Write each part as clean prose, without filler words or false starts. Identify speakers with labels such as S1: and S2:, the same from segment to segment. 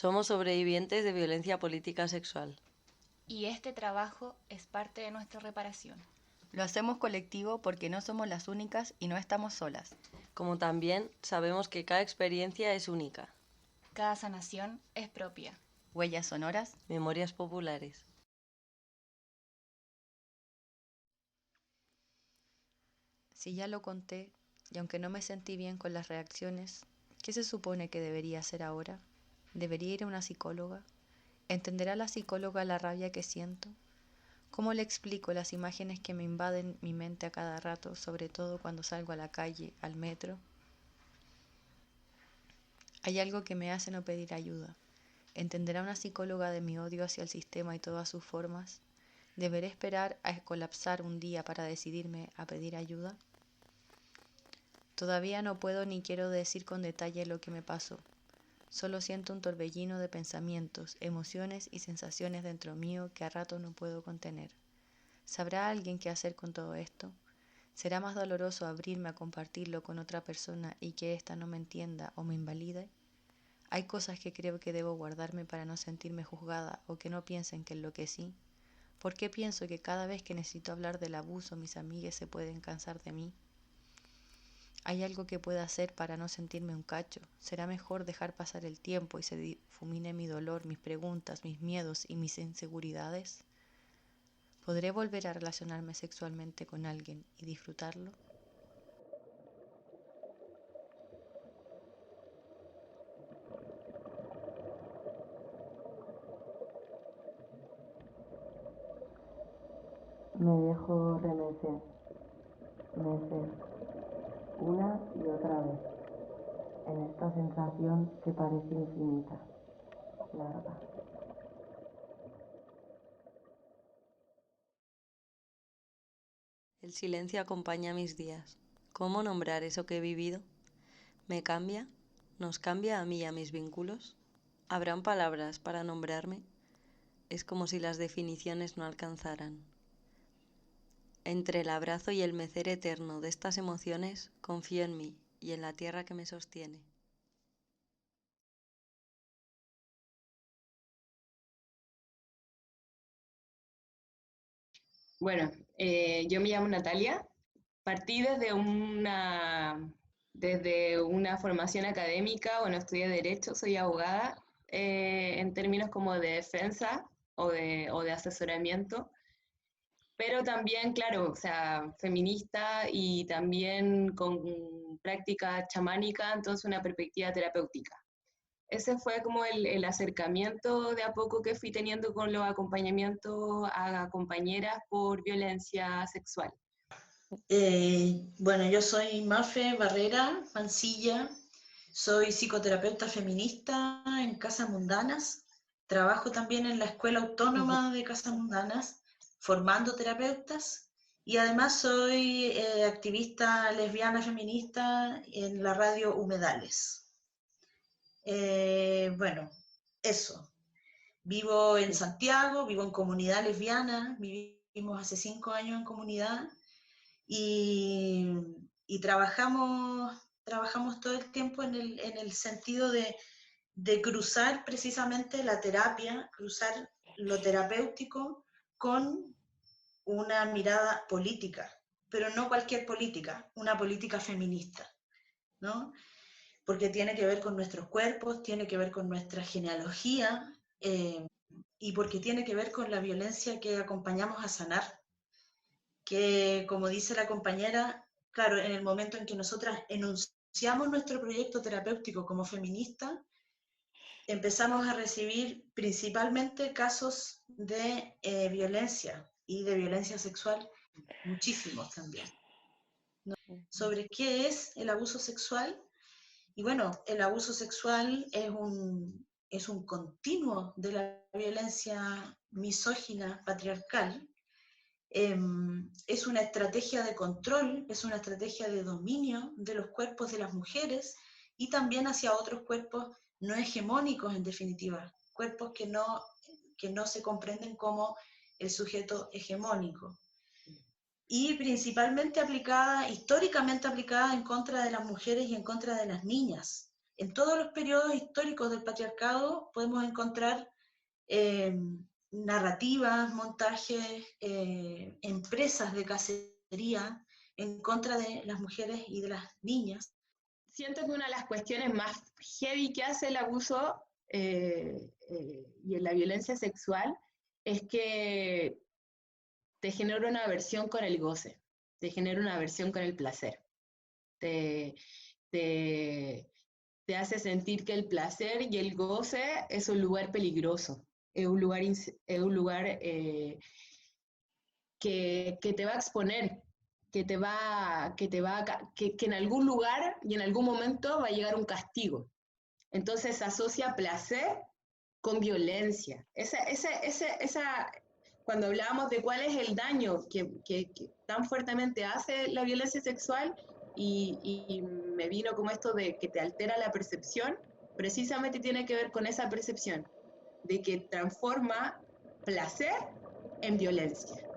S1: Somos sobrevivientes de violencia política sexual.
S2: Y este trabajo es parte de nuestra reparación.
S3: Lo hacemos colectivo porque no somos las únicas y no estamos solas.
S1: Como también sabemos que cada experiencia es única.
S2: Cada sanación es propia.
S3: Huellas sonoras,
S1: memorias populares.
S3: Si ya lo conté, y aunque no me sentí bien con las reacciones, ¿qué se supone que debería hacer ahora? ¿Debería ir a una psicóloga? ¿Entenderá la psicóloga la rabia que siento? ¿Cómo le explico las imágenes que me invaden mi mente a cada rato, sobre todo cuando salgo a la calle, al metro? Hay algo que me hace no pedir ayuda. ¿Entenderá una psicóloga de mi odio hacia el sistema y todas sus formas? ¿Deberé esperar a colapsar un día para decidirme a pedir ayuda? Todavía no puedo ni quiero decir con detalle lo que me pasó. Solo siento un torbellino de pensamientos, emociones y sensaciones dentro mío que a ratos no puedo contener. ¿Sabrá alguien qué hacer con todo esto? ¿Será más doloroso abrirme a compartirlo con otra persona y que ésta no me entienda o me invalide? Hay cosas que creo que debo guardarme para no sentirme juzgada o que no piensen que enloquecí. ¿Por qué pienso que cada vez que necesito hablar del abuso mis amigas se pueden cansar de mí? ¿Hay algo que pueda hacer para no sentirme un cacho? ¿Será mejor dejar pasar el tiempo y se difumine mi dolor, mis preguntas, mis miedos y mis inseguridades? ¿Podré volver a relacionarme sexualmente con alguien y disfrutarlo?
S4: Me dejo remecer, mecer, una y otra vez, en esta sensación que parece infinita, larga.
S1: El silencio acompaña mis días. ¿Cómo nombrar eso que he vivido? ¿Me cambia? ¿Nos cambia a mí y a mis vínculos? ¿Habrán palabras para nombrarme? Es como si las definiciones no alcanzaran. Entre el abrazo y el mecer eterno de estas emociones, confío en mí y en la tierra que me sostiene.
S5: Bueno, yo me llamo Natalia. Partí desde una formación académica, bueno, estudié Derecho, soy abogada, en términos como de defensa o de asesoramiento, pero también, claro, o sea, feminista y también con práctica chamánica, entonces una perspectiva terapéutica. Ese fue como el acercamiento de a poco que fui teniendo con los acompañamientos a compañeras por violencia sexual.
S6: Bueno, yo soy Mafe Barrera Mancilla, soy psicoterapeuta feminista en Casas Mundanas, trabajo también en la Escuela Autónoma de Casas Mundanas, formando terapeutas, y además soy activista lesbiana feminista en la radio Humedales. Bueno, eso. Vivo en Santiago, vivo en comunidad lesbiana, vivimos hace 5 años en comunidad, y, y trabajamos todo el tiempo en el sentido de cruzar precisamente la terapia, cruzar lo terapéutico con una mirada política, pero no cualquier política, una política feminista, ¿no? Porque tiene que ver con nuestros cuerpos, tiene que ver con nuestra genealogía, y porque tiene que ver con la violencia que acompañamos a sanar, que, como dice la compañera, claro, en el momento en que nosotras enunciamos nuestro proyecto terapéutico como feminista, empezamos a recibir principalmente casos de violencia y de violencia sexual, muchísimos también, ¿no? Sobre qué es el abuso sexual. Y bueno, el abuso sexual es un continuo de la violencia misógina patriarcal. Es una estrategia de control, es una estrategia de dominio de los cuerpos de las mujeres y también hacia otros cuerpos no hegemónicos, en definitiva, cuerpos que no se comprenden como el sujeto hegemónico. Y principalmente aplicada, históricamente aplicada en contra de las mujeres y en contra de las niñas, En todos los periodos históricos del patriarcado podemos encontrar narrativas, montajes, empresas de cacería en contra de las mujeres y de las niñas.
S5: Siento que una de las cuestiones más heavy que hace el abuso y la violencia sexual es que te genera una aversión con el goce, te genera una aversión con el placer, te, te, te hace sentir que el placer y el goce es un lugar peligroso, es un lugar que te va a exponer, que en algún lugar y en algún momento va a llegar un castigo. Entonces se asocia placer con violencia. Cuando hablábamos de cuál es el daño que tan fuertemente hace la violencia sexual, y me vino como esto de que te altera la percepción, precisamente tiene que ver con esa percepción, de que transforma placer en violencia.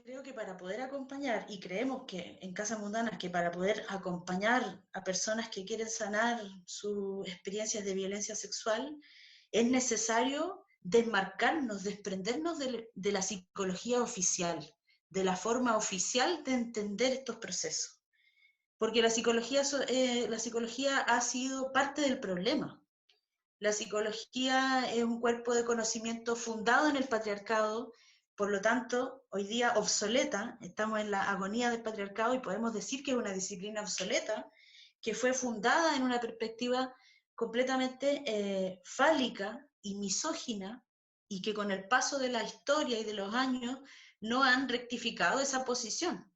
S6: Creo que para poder acompañar, y creemos que en Casas Mundanas, que para poder acompañar a personas que quieren sanar sus experiencias de violencia sexual, es necesario desmarcarnos, desprendernos de la psicología oficial, de la forma oficial de entender estos procesos. Porque la psicología ha sido parte del problema. La psicología es un cuerpo de conocimiento fundado en el patriarcado, por lo tanto, hoy día obsoleta, estamos en la agonía del patriarcado y podemos decir que es una disciplina obsoleta, que fue fundada en una perspectiva completamente fálica y misógina, y que con el paso de la historia y de los años no han rectificado esa posición,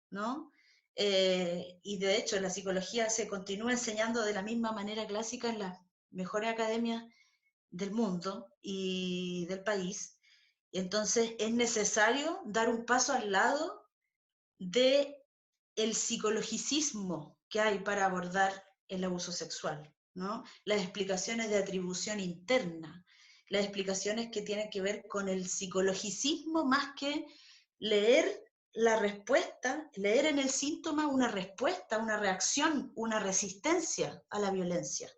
S6: ¿no? Y de hecho la psicología se continúa enseñando de la misma manera clásica en las mejores academias del mundo y del país. Y entonces es necesario dar un paso al lado de el psicologicismo que hay para abordar el abuso sexual, ¿no? Las explicaciones de atribución interna, las explicaciones que tienen que ver con el psicologicismo más que leer la respuesta, leer en el síntoma una respuesta, una reacción, una resistencia a la violencia.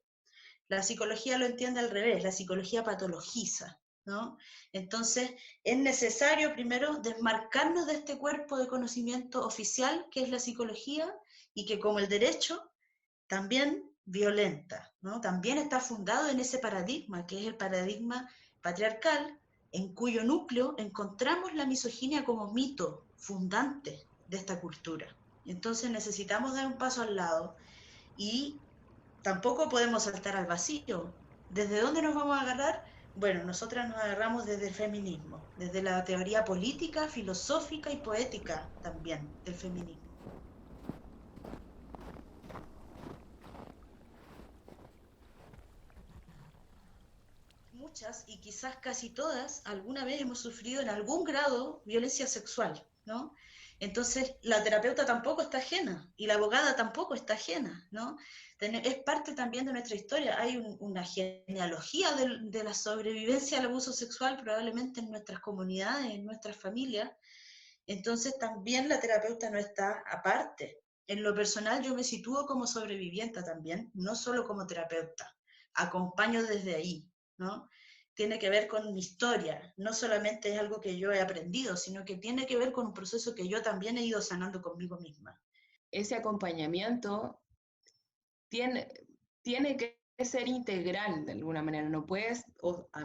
S6: La psicología lo entiende al revés, la psicología patologiza, ¿no? Entonces, es necesario primero desmarcarnos de este cuerpo de conocimiento oficial que es la psicología y que como el derecho también violenta, ¿no? También está fundado en ese paradigma, que es el paradigma patriarcal, en cuyo núcleo encontramos la misoginia como mito fundante de esta cultura. Entonces necesitamos dar un paso al lado y tampoco podemos saltar al vacío. ¿Desde dónde nos vamos a agarrar? Bueno, nosotras nos agarramos desde el feminismo, desde la teoría política, filosófica y poética también del feminismo. Muchas y quizás casi todas alguna vez hemos sufrido en algún grado violencia sexual, ¿no? Entonces la terapeuta tampoco está ajena y la abogada tampoco está ajena, ¿no? Es parte también de nuestra historia. Hay una genealogía de la sobrevivencia al abuso sexual probablemente en nuestras comunidades, en nuestras familias. Entonces también la terapeuta no está aparte. En lo personal yo me sitúo como sobreviviente también, no solo como terapeuta. Acompaño desde ahí, ¿no? Tiene que ver con mi historia, no solamente es algo que yo he aprendido, sino que tiene que ver con un proceso que yo también he ido sanando conmigo misma.
S5: Ese acompañamiento tiene que ser integral de alguna manera, no puedes,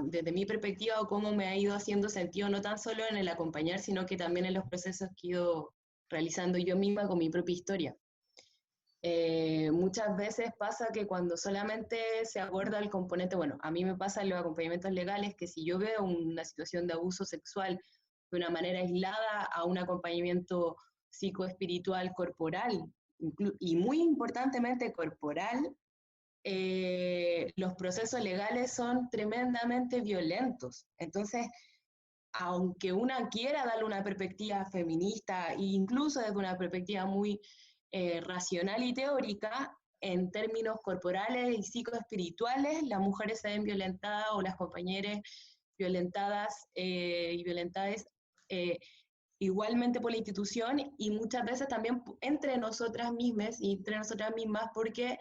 S5: desde mi perspectiva o cómo me ha ido haciendo sentido, no tan solo en el acompañar, sino que también en los procesos que he ido realizando yo misma con mi propia historia. Muchas veces pasa que cuando solamente se aborda el componente, bueno, a mí me pasa en los acompañamientos legales que si yo veo una situación de abuso sexual de una manera aislada a un acompañamiento psicoespiritual corporal, y muy importantemente corporal, los procesos legales son tremendamente violentos. Entonces, aunque una quiera darle una perspectiva feminista, e incluso desde una perspectiva muy racional y teórica, en términos corporales y psicoespirituales, las mujeres se ven violentadas o las compañeras violentadas y violentadas igualmente por la institución y muchas veces también entre nosotras mismas porque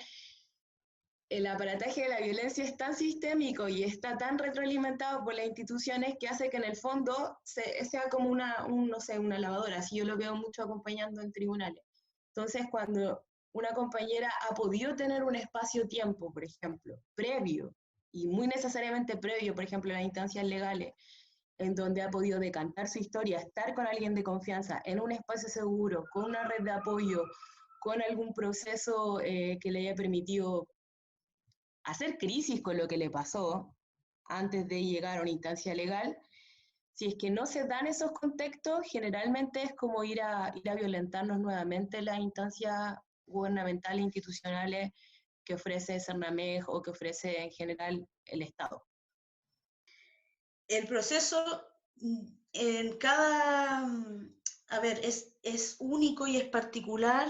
S5: el aparataje de la violencia es tan sistémico y está tan retroalimentado por las instituciones que hace que en el fondo sea como no sé, una lavadora, así yo lo veo mucho acompañando en tribunales. Entonces, cuando una compañera ha podido tener un espacio-tiempo, por ejemplo, previo, y muy necesariamente previo, por ejemplo, en las instancias legales, en donde ha podido decantar su historia, estar con alguien de confianza, en un espacio seguro, con una red de apoyo, con algún proceso que le haya permitido hacer crisis con lo que le pasó antes de llegar a una instancia legal, si es que no se dan esos contextos, generalmente es como ir a violentarnos nuevamente las instancias gubernamentales, institucionales que ofrece Cernamej o que ofrece en general el Estado.
S6: El proceso en cada, a ver, es único y es particular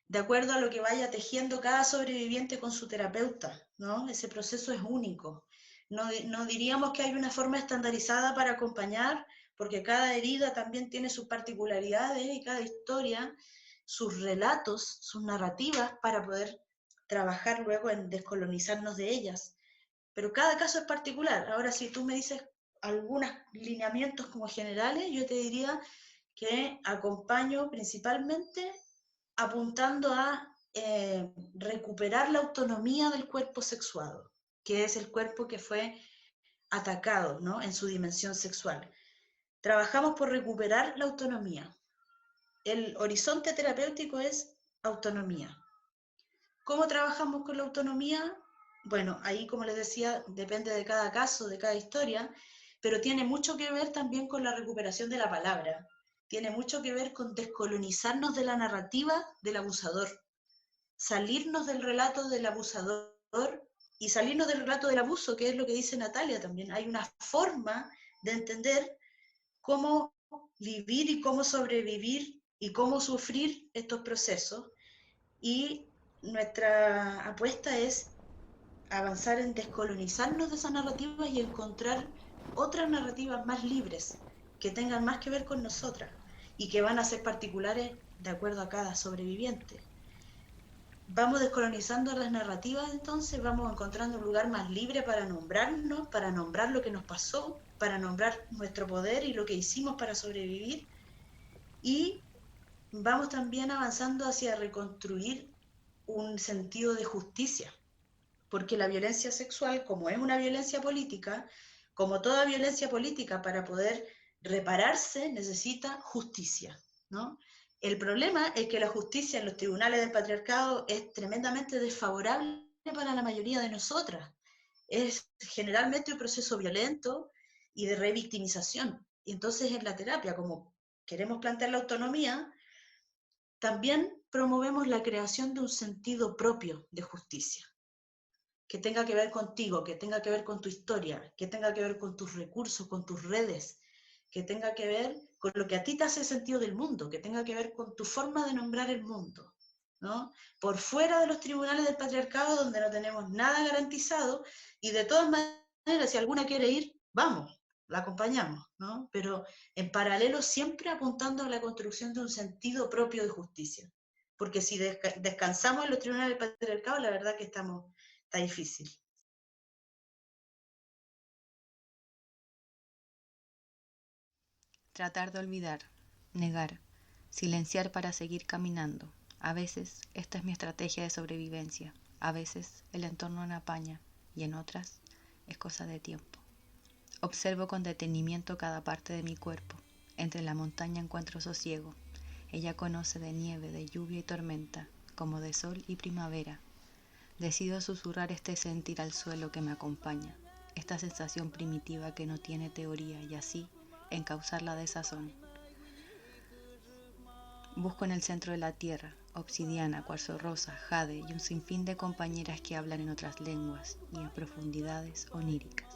S6: de acuerdo a lo que vaya tejiendo cada sobreviviente con su terapeuta, ¿no? Ese proceso es único. No diríamos que hay una forma estandarizada para acompañar, porque cada herida también tiene sus particularidades y cada historia, sus relatos, sus narrativas para poder trabajar luego en descolonizarnos de ellas. Pero cada caso es particular. Ahora, si tú me dices algunos lineamientos como generales, yo te diría que acompaño principalmente apuntando a recuperar la autonomía del cuerpo sexuado, que es el cuerpo que fue atacado, ¿no?, en su dimensión sexual. Trabajamos por recuperar la autonomía. El horizonte terapéutico es autonomía. ¿Cómo trabajamos con la autonomía? Bueno, ahí, como les decía, depende de cada caso, de cada historia, pero tiene mucho que ver también con la recuperación de la palabra. Tiene mucho que ver con descolonizarnos de la narrativa del abusador, salirnos del relato del abusador y salirnos del relato del abuso, que es lo que dice Natalia también. Hay una forma de entender cómo vivir y cómo sobrevivir y cómo sufrir estos procesos, y nuestra apuesta es avanzar en descolonizarnos de esas narrativas y encontrar otras narrativas más libres, que tengan más que ver con nosotras y que van a ser particulares de acuerdo a cada sobreviviente. Vamos descolonizando las narrativas, entonces vamos encontrando un lugar más libre para nombrarnos, para nombrar lo que nos pasó, para nombrar nuestro poder y lo que hicimos para sobrevivir, y vamos también avanzando hacia reconstruir un sentido de justicia, porque la violencia sexual, como es una violencia política, como toda violencia política, para poder repararse necesita justicia, ¿no? El problema es que la justicia en los tribunales del patriarcado es tremendamente desfavorable para la mayoría de nosotras. Es generalmente un proceso violento y de revictimización. Y entonces en la terapia, como queremos plantear la autonomía, también promovemos la creación de un sentido propio de justicia, que tenga que ver contigo, que tenga que ver con tu historia, que tenga que ver con tus recursos, con tus redes, que tenga que ver con lo que a ti te hace sentido del mundo, que tenga que ver con tu forma de nombrar el mundo, ¿no? Por fuera de los tribunales del patriarcado, donde no tenemos nada garantizado, y de todas maneras, si alguna quiere ir, vamos, la acompañamos, ¿no? Pero en paralelo siempre apuntando a la construcción de un sentido propio de justicia. Porque si descansamos en los tribunales del patriarcado, la verdad que está difícil.
S3: Tratar de olvidar, negar, silenciar para seguir caminando. A veces esta es mi estrategia de sobrevivencia, a veces el entorno me apaña y en otras es cosa de tiempo. Observo con detenimiento cada parte de mi cuerpo. Entre la montaña encuentro sosiego. Ella conoce de nieve, de lluvia y tormenta, como de sol y primavera. Decido susurrar este sentir al suelo que me acompaña, esta sensación primitiva que no tiene teoría, y así encauzar la desazón. Busco en el centro de la tierra, obsidiana, cuarzo rosa, jade y un sinfín de compañeras que hablan en otras lenguas y en profundidades oníricas.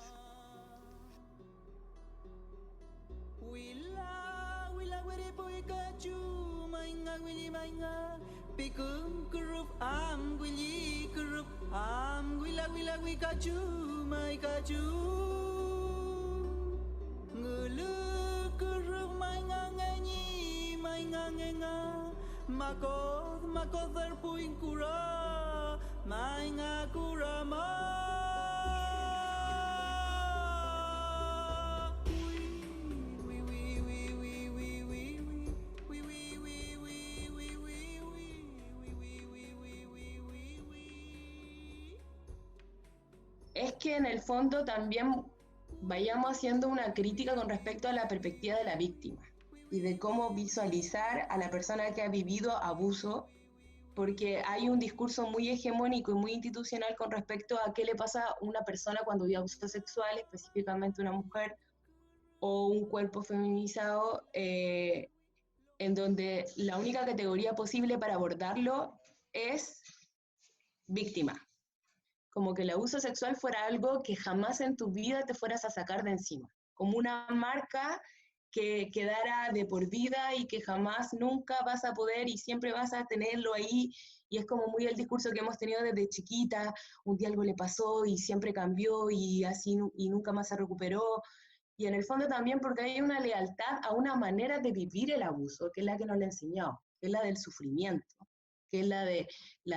S7: Pikum kurup am gwili kurup am gwila gwila gwi kacu mai kacu ngulu kurup mai nganganyi mai ngangenga makod makod terpuing kura mai ngakura ma
S5: es que en el fondo también vayamos haciendo una crítica con respecto a la perspectiva de la víctima y de cómo visualizar a la persona que ha vivido abuso, porque hay un discurso muy hegemónico y muy institucional con respecto a qué le pasa a una persona cuando vive abuso sexual, específicamente una mujer o un cuerpo feminizado, en donde la única categoría posible para abordarlo es víctima. Como que el abuso sexual fuera algo que jamás en tu vida te fueras a sacar de encima, como una marca que quedara de por vida y que jamás nunca vas a poder y siempre vas a tenerlo ahí, y es como muy el discurso que hemos tenido desde chiquita, un día algo le pasó y siempre cambió y así y nunca más se recuperó, y en el fondo también porque hay una lealtad a una manera de vivir el abuso, que es la que nos le enseñó, que es la del sufrimiento, que es la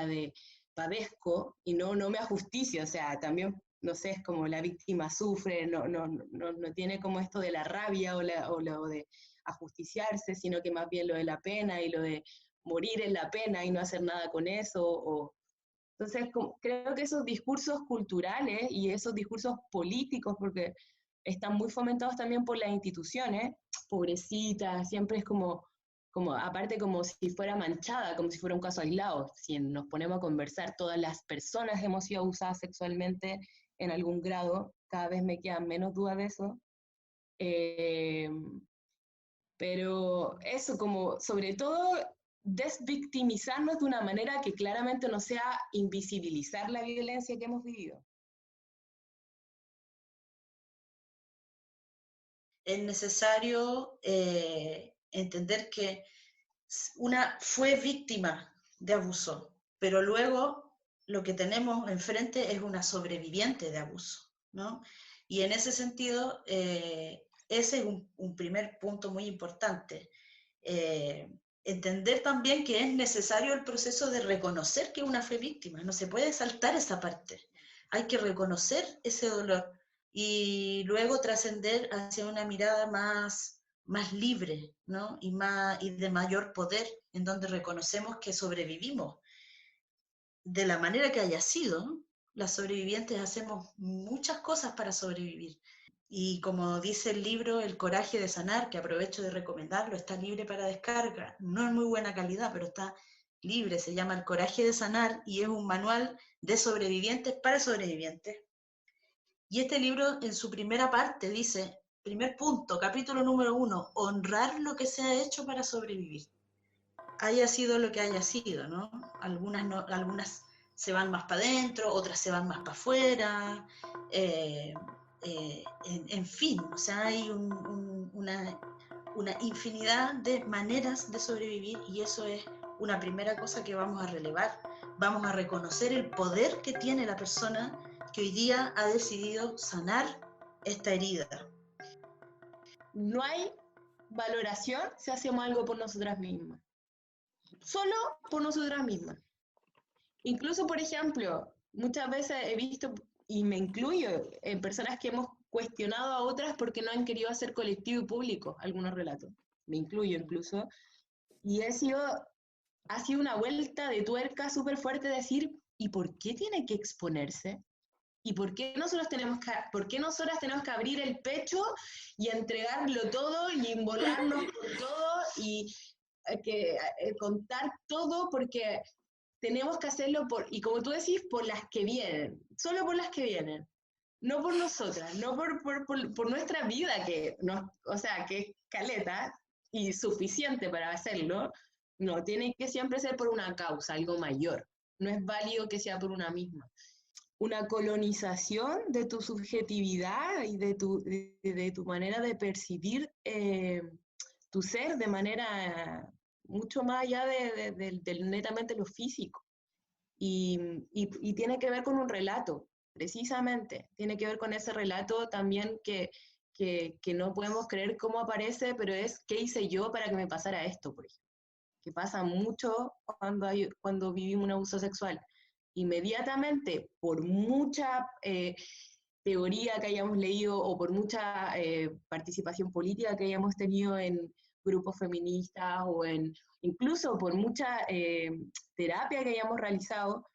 S5: de padezco y no me ajusticio, o sea, también, no sé, es como la víctima sufre, no tiene como esto de la rabia o lo de ajusticiarse, sino que más bien lo de la pena y lo de morir en la pena y no hacer nada con eso. Entonces, creo que esos discursos culturales y esos discursos políticos, porque están muy fomentados también por las instituciones, pobrecita, siempre es como aparte como si fuera manchada, como si fuera un caso aislado. Si nos ponemos a conversar, todas las personas hemos sido abusadas sexualmente en algún grado, cada vez me quedan menos dudas de eso. Pero eso, como sobre todo desvictimizarnos de una manera que claramente no sea invisibilizar la violencia que hemos vivido.
S6: Es necesario entender que una fue víctima de abuso, pero luego lo que tenemos enfrente es una sobreviviente de abuso, ¿no? Y en ese sentido, ese es un primer punto muy importante. Entender también que es necesario el proceso de reconocer que una fue víctima, no se puede saltar esa parte, hay que reconocer ese dolor y luego trascender hacia una mirada más libre, ¿no? y de mayor poder, en donde reconocemos que sobrevivimos. De la manera que haya sido, las sobrevivientes hacemos muchas cosas para sobrevivir. Y como dice el libro El coraje de sanar, que aprovecho de recomendarlo, está libre para descarga, no es muy buena calidad, pero está libre, se llama El coraje de sanar y es un manual de sobrevivientes para sobrevivientes. Y este libro en su primera parte dice, primer punto, capítulo número 1, honrar lo que se ha hecho para sobrevivir. Haya sido lo que haya sido, ¿no? Algunas se van más para adentro, otras se van más para afuera, en fin, o sea, hay una infinidad de maneras de sobrevivir y eso es una primera cosa que vamos a relevar. Vamos a reconocer el poder que tiene la persona que hoy día ha decidido sanar esta herida.
S5: No hay valoración si hacemos algo por nosotras mismas. Solo por nosotras mismas. Incluso, por ejemplo, muchas veces he visto, y me incluyo, en personas que hemos cuestionado a otras porque no han querido hacer colectivo y público algunos relatos. Me incluyo incluso. Y ha sido una vuelta de tuerca súper fuerte de decir, ¿y por qué tiene que exponerse? ¿Y por qué nosotras tenemos que abrir el pecho y entregarlo todo y inmolarnos por todo y contar todo porque tenemos que hacerlo y como tú decís, por las que vienen, solo por las que vienen, no por nosotras, no por nuestra vida, que es caleta y suficiente para hacerlo, no, tiene que siempre ser por una causa, algo mayor, no es válido que sea por una misma. Una colonización de tu subjetividad y de tu manera de percibir tu ser de manera mucho más allá de netamente lo físico. Y tiene que ver con un relato, precisamente. Tiene que ver con ese relato también que no podemos creer cómo aparece, pero es qué hice yo para que me pasara esto, por ejemplo. Que pasa mucho cuando vivimos un abuso sexual. Inmediatamente, por mucha teoría que hayamos leído o por mucha participación política que hayamos tenido en grupos feministas o incluso por mucha terapia que hayamos realizado,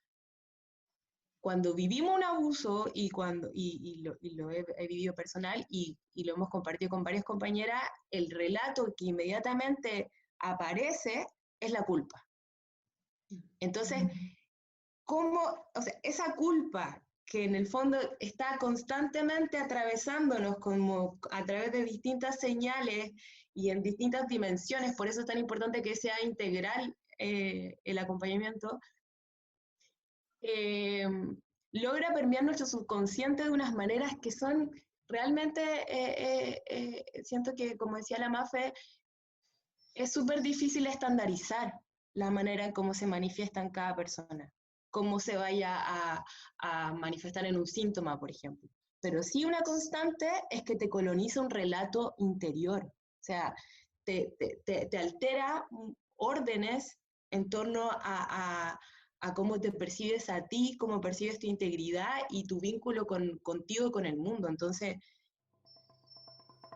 S5: cuando vivimos un abuso y lo he vivido personal y lo hemos compartido con varias compañeras, el relato que inmediatamente aparece es la culpa. Entonces, o sea, esa culpa que en el fondo está constantemente atravesándonos como a través de distintas señales y en distintas dimensiones, por eso es tan importante que sea integral el acompañamiento, logra permear nuestro subconsciente de unas maneras que son realmente, siento que, como decía la Mafe, es súper difícil estandarizar la manera en cómo se manifiesta en cada persona, cómo se vaya a manifestar en un síntoma, por ejemplo. Pero sí una constante es que te coloniza un relato interior, o sea, te altera órdenes en torno a cómo te percibes a ti, cómo percibes tu integridad y tu vínculo contigo y con el mundo. Entonces,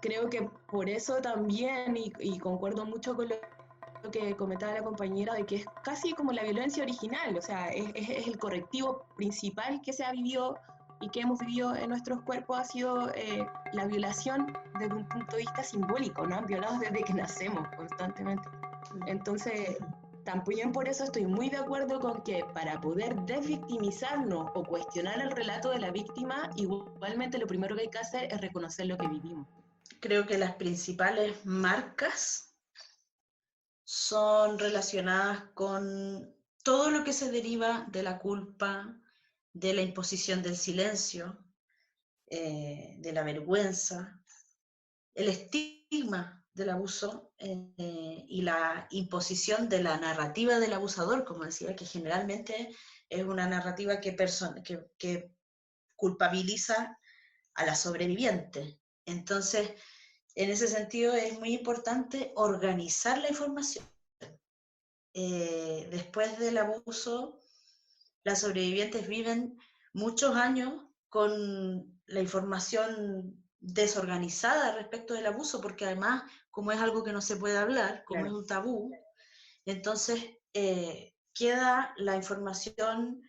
S5: creo que por eso también, y concuerdo mucho con lo que comentaba la compañera, de que es casi como la violencia original, o sea, es el correctivo principal que se ha vivido y que hemos vivido en nuestros cuerpos, ha sido la violación desde un punto de vista simbólico, ¿no? Violados desde que nacemos constantemente. Entonces, también por eso estoy muy de acuerdo con que para poder desvictimizarnos o cuestionar el relato de la víctima, igualmente lo primero que hay que hacer es reconocer lo que vivimos.
S6: Creo que las principales marcas son relacionadas con todo lo que se deriva de la culpa, de la imposición del silencio, de la vergüenza, el estigma del abuso y la imposición de la narrativa del abusador, como decía, que generalmente es una narrativa que culpabiliza a la sobreviviente. Entonces, en ese sentido es muy importante organizar la información. Después del abuso, las sobrevivientes viven muchos años con la información desorganizada respecto del abuso, porque además, como es algo que no se puede hablar, como claro, es un tabú, entonces queda la información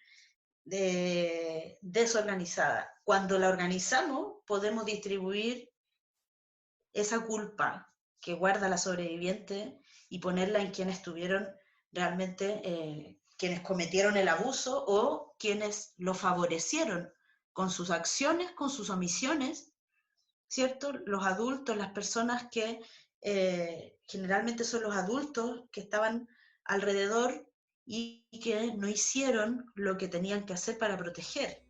S6: desorganizada. Cuando la organizamos, podemos distribuir esa culpa que guarda la sobreviviente y ponerla en quienes tuvieron realmente, quienes cometieron el abuso o quienes lo favorecieron con sus acciones, con sus omisiones, ¿cierto? Los adultos, las personas que generalmente son los adultos que estaban alrededor y que no hicieron lo que tenían que hacer para proteger.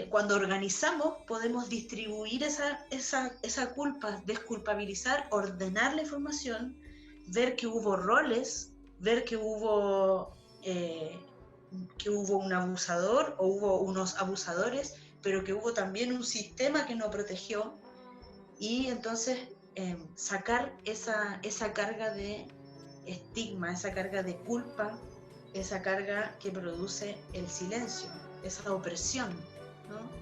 S6: Cuando organizamos podemos distribuir esa culpa, desculpabilizar, ordenar la información, ver que hubo roles, ver que hubo un abusador o hubo unos abusadores, pero que hubo también un sistema que no protegió, y entonces sacar esa carga de estigma, esa carga de culpa, esa carga que produce el silencio, esa opresión, ¿no?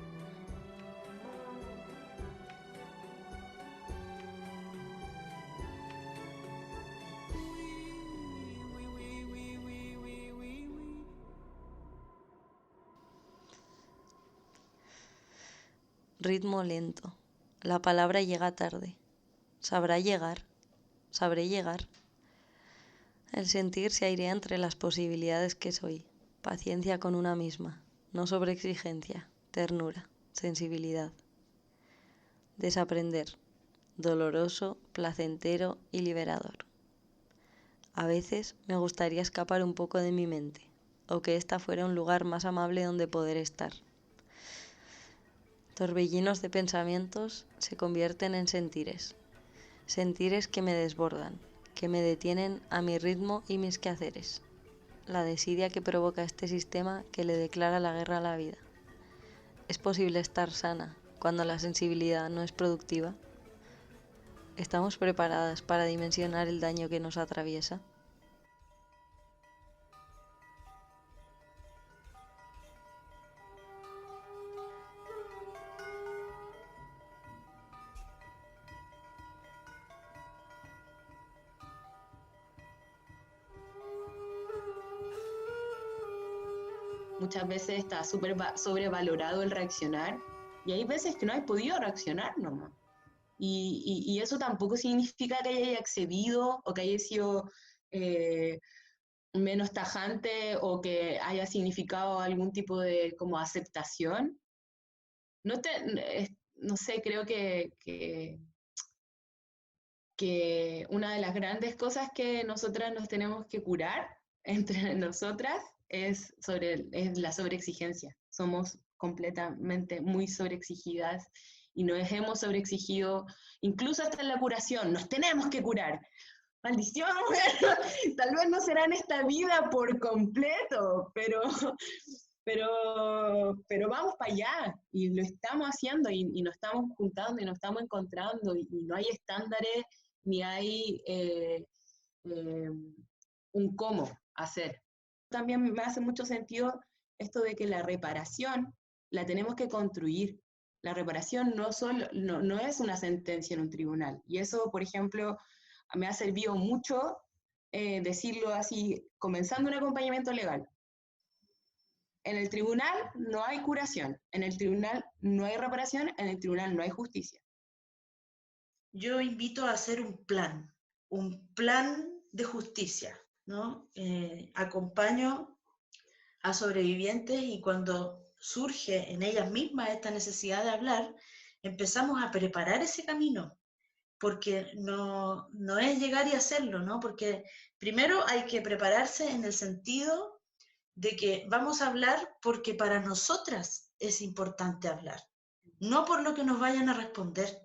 S1: Ritmo lento. La palabra llega tarde. ¿Sabrá llegar? ¿Sabré llegar? El sentir se airea entre las posibilidades que soy. Paciencia con una misma. No sobreexigencia. Ternura. Sensibilidad. Desaprender. Doloroso, placentero y liberador. A veces me gustaría escapar un poco de mi mente, o que ésta fuera un lugar más amable donde poder estar. Torbellinos de pensamientos se convierten en sentires. Sentires que me desbordan, que me detienen a mi ritmo y mis quehaceres. La desidia que provoca este sistema que le declara la guerra a la vida. ¿Es posible estar sana cuando la sensibilidad no es productiva? ¿Estamos preparadas para dimensionar el daño que nos atraviesa?
S5: Muchas veces está sobrevalorado el reaccionar y hay veces que no has podido reaccionar nomás. Y eso tampoco significa que haya accedido o que haya sido menos tajante o que haya significado algún tipo de como aceptación. No sé, creo que una de las grandes cosas que nosotras nos tenemos que curar entre nosotras es la sobreexigencia. Somos completamente muy sobreexigidas y nos hemos sobreexigido, incluso hasta en la curación, nos tenemos que curar. Maldición, tal vez no será en esta vida por completo, pero vamos para allá y lo estamos haciendo y nos estamos juntando y nos estamos encontrando y no hay estándares ni hay un cómo hacer. También me hace mucho sentido esto de que la reparación la tenemos que construir. La reparación no es una sentencia en un tribunal. Y eso, por ejemplo, me ha servido mucho decirlo así, comenzando un acompañamiento legal. En el tribunal no hay curación, en el tribunal no hay reparación, en el tribunal no hay justicia.
S6: Yo invito a hacer un plan de justicia, ¿no? Acompaño a sobrevivientes y cuando surge en ellas mismas esta necesidad de hablar, empezamos a preparar ese camino, porque no es llegar y hacerlo, ¿no? Porque primero hay que prepararse en el sentido de que vamos a hablar porque para nosotras es importante hablar, no por lo que nos vayan a responder,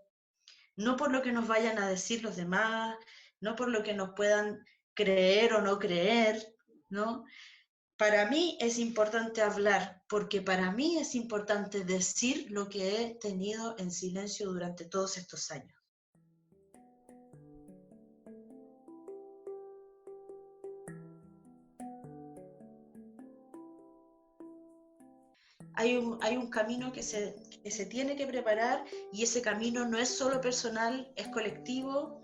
S6: no por lo que nos vayan a decir los demás, no por lo que nos puedan creer o no creer, ¿no? Para mí es importante hablar, porque para mí es importante decir lo que he tenido en silencio durante todos estos años. Hay un camino que se tiene que preparar y ese camino no es solo personal, es colectivo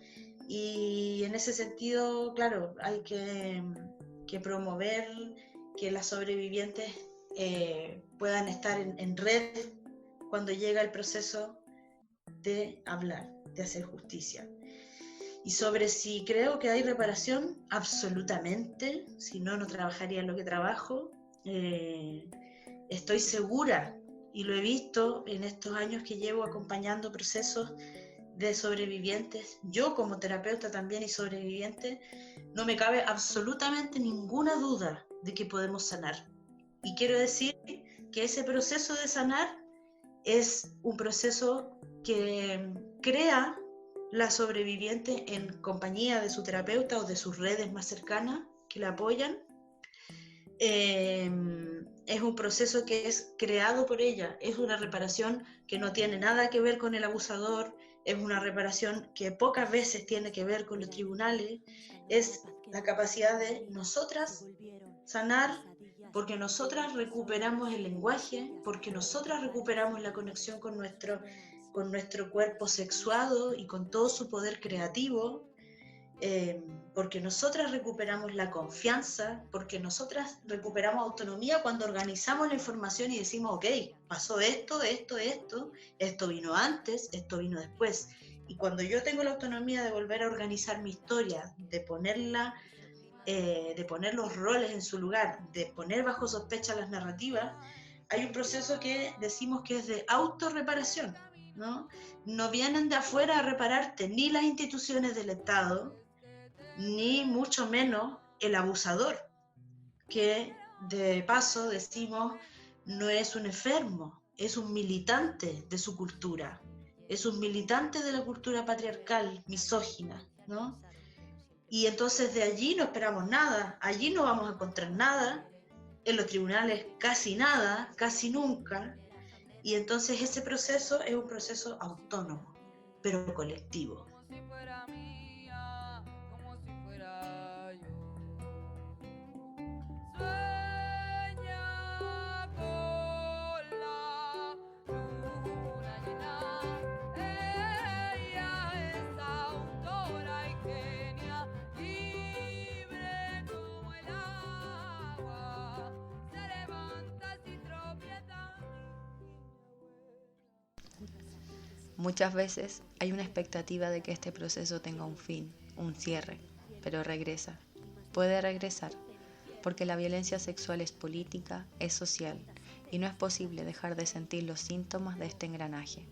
S6: y en ese sentido, claro, hay que promover que las sobrevivientes puedan estar en red cuando llega el proceso de hablar, de hacer justicia. Y sobre si creo que hay reparación, absolutamente, si no, no trabajaría en lo que trabajo. Estoy segura, y lo he visto en estos años que llevo acompañando procesos de sobrevivientes, yo como terapeuta también y sobreviviente, no me cabe absolutamente ninguna duda de que podemos sanar. Y quiero decir que ese proceso de sanar es un proceso que crea la sobreviviente en compañía de su terapeuta o de sus redes más cercanas que la apoyan. Es un proceso que es creado por ella, es una reparación que no tiene nada que ver con el abusador, es una reparación que pocas veces tiene que ver con los tribunales, es la capacidad de nosotras sanar porque nosotras recuperamos el lenguaje, porque nosotras recuperamos la conexión con nuestro cuerpo sexuado y con todo su poder creativo, porque nosotras recuperamos la confianza, porque nosotras recuperamos autonomía cuando organizamos la información y decimos, ok, pasó esto, esto vino antes, esto vino después. Y cuando yo tengo la autonomía de volver a organizar mi historia, de poner los roles en su lugar, de poner bajo sospecha las narrativas, hay un proceso que decimos que es de autorreparación, ¿no? No vienen de afuera a repararte ni las instituciones del Estado, ni mucho menos el abusador, que de paso decimos no es un enfermo, es un militante de su cultura, es un militante de la cultura patriarcal, misógina, ¿no? Y entonces de allí no esperamos nada, allí no vamos a encontrar nada, en los tribunales casi nada, casi nunca, y entonces ese proceso es un proceso autónomo, pero colectivo.
S7: Como si fuera mía, como si fuera yo. Sueña con la luna llena. Ella es autora y genia, libre como el agua. Se levanta sin tropieza.
S3: Muchas veces hay una expectativa de que este proceso tenga un fin, un cierre, pero regresa. Puede regresar, porque la violencia sexual es política, es social, y no es posible dejar de sentir los síntomas de este engranaje.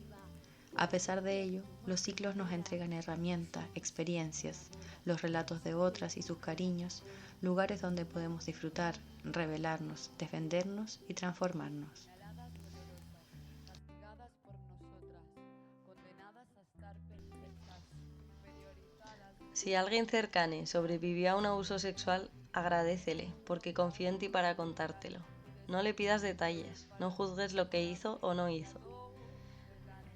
S3: A pesar de ello, los ciclos nos entregan herramientas, experiencias, los relatos de otras y sus cariños, lugares donde podemos disfrutar, revelarnos, defendernos y transformarnos.
S1: Si alguien cercano sobrevivió a un abuso sexual, agradécele, porque confío en ti para contártelo. No le pidas detalles, no juzgues lo que hizo o no hizo.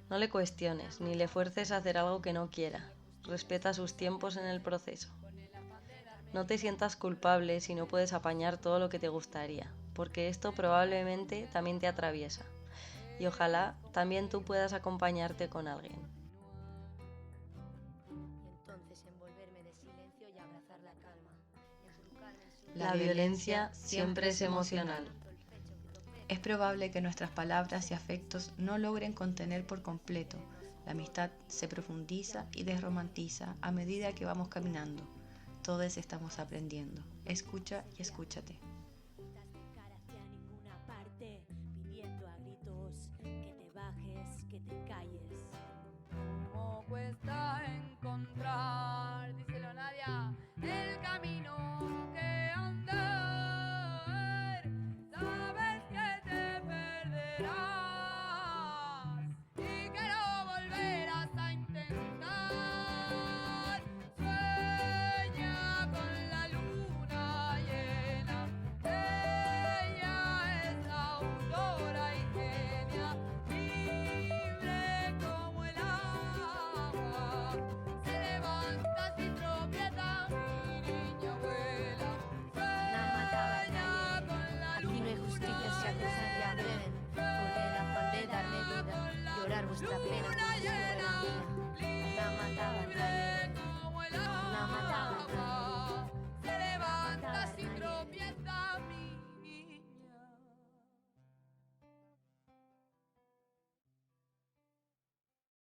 S1: No le cuestiones, ni le fuerces a hacer algo que no quiera. Respeta sus tiempos en el proceso. No te sientas culpable si no puedes apañar todo lo que te gustaría, porque esto probablemente también te atraviesa. Y ojalá también tú puedas acompañarte con alguien. La violencia siempre es emocional.
S3: Es probable que nuestras palabras y afectos no logren contener por completo. La amistad se profundiza y desromantiza a medida que vamos caminando. Todos estamos aprendiendo. Escucha y escúchate.
S7: ¿Cómo cuesta encontrar, díselo Nadia, el camino que andar? Sabes que te perderás y que no volverás a intentar. Sueña con la luna llena, ella es autora y genia, libre como el agua. Se levanta sin tropieza, mi niña abuela. Sueña con la
S8: Aquí no hay justicia si haces allá deben volver a darme vida, llorar vuestra pena.